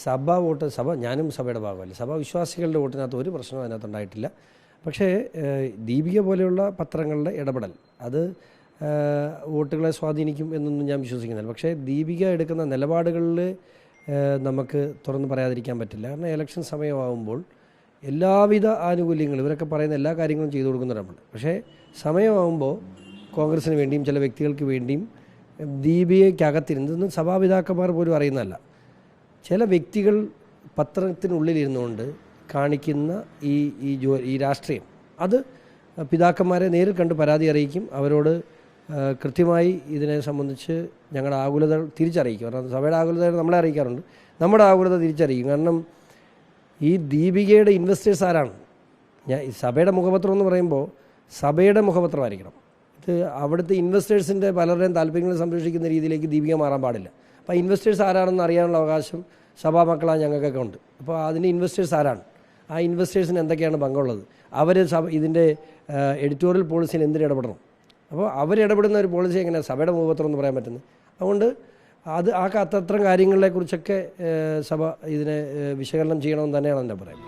സഭ ഞാനും സഭയുടെ ഭാഗമല്ല. സഭാ വിശ്വാസികളുടെ വോട്ടിനകത്ത് ഒരു പ്രശ്നവും അതിനകത്തുണ്ടായിട്ടില്ല. പക്ഷേ ദീപിക പോലെയുള്ള പത്രങ്ങളുടെ ഇടപെടൽ അത് വോട്ടുകളെ സ്വാധീനിക്കും എന്നൊന്നും ഞാൻ വിശ്വസിക്കുന്നില്ല. പക്ഷേ ദീപിക എടുക്കുന്ന നിലപാടുകളിൽ നമുക്ക് തുറന്ന് പറയാതിരിക്കാൻ പറ്റില്ല. കാരണം ഇലക്ഷൻ സമയമാകുമ്പോൾ എല്ലാവിധ ആനുകൂല്യങ്ങളും ഇവരൊക്കെ പറയുന്ന എല്ലാ കാര്യങ്ങളും ചെയ്തു കൊടുക്കുന്നുണ്ട്. പക്ഷേ സമയമാകുമ്പോൾ കോൺഗ്രസിന് വേണ്ടിയും ചില വ്യക്തികൾക്ക് വേണ്ടിയും ദീപികയ്ക്കകത്തിരുന്ന് സഭാപിതാക്കന്മാർ പോലും അറിയുന്നതല്ല, ചില വ്യക്തികൾ പത്രത്തിനുള്ളിലിരുന്നുകൊണ്ട് കാണിക്കുന്ന ഈ രാഷ്ട്രീയം അത് പിതാക്കന്മാരെ നേരിൽ കണ്ട് പരാതി അറിയിക്കും. അവരോട് കൃത്യമായി ഇതിനെ സംബന്ധിച്ച് ഞങ്ങളുടെ ആകുലത തിരിച്ചറിയിക്കും. കാരണം സഭയുടെ ആകുലത നമ്മളെ അറിയിക്കാറുണ്ട്, നമ്മുടെ ആകുലത തിരിച്ചറിയിക്കും. കാരണം ഈ ദീപികയുടെ ഇൻവെസ്റ്റേഴ്സ് ആരാണ്? സഭയുടെ മുഖപത്രം എന്ന് പറയുമ്പോൾ സഭയുടെ മുഖപത്രമായിരിക്കണം. ഇത് അവിടുത്തെ ഇൻവെസ്റ്റേഴ്സിൻ്റെ പലരുടെയും താല്പര്യങ്ങൾ സംരക്ഷിക്കുന്ന രീതിയിലേക്ക് ദീപിക മാറാൻ പാടില്ല. അപ്പോൾ ഇൻവെസ്റ്റേഴ്സ് ആരാണെന്ന് അറിയാനുള്ള അവകാശം സഭാ മക്കളാണ് ഞങ്ങൾക്കൊക്കെ ഉണ്ട്. അപ്പോൾ അതിൻ്റെ ഇൻവെസ്റ്റേഴ്സ് ആരാണ്, ആ ഇൻവെസ്റ്റേഴ്സിന് എന്തൊക്കെയാണ് പങ്കുള്ളത്, അവർ ഇതിൻ്റെ എഡിറ്റോറിയൽ പോളിസിയിൽ എന്തിന് ഇടപെടണം, അപ്പോൾ അവരിടപെടുന്ന ഒരു പോളിസി എങ്ങനെയാണ് സഭയുടെ മുഖപത്രം എന്ന് പറയാൻ പറ്റുന്നത്? അതുകൊണ്ട് അത്തരം കാര്യങ്ങളെക്കുറിച്ചൊക്കെ സഭ ഇതിനെ വിശകലനം ചെയ്യണമെന്ന് തന്നെയാണ് എൻ്റെ അഭിപ്രായം.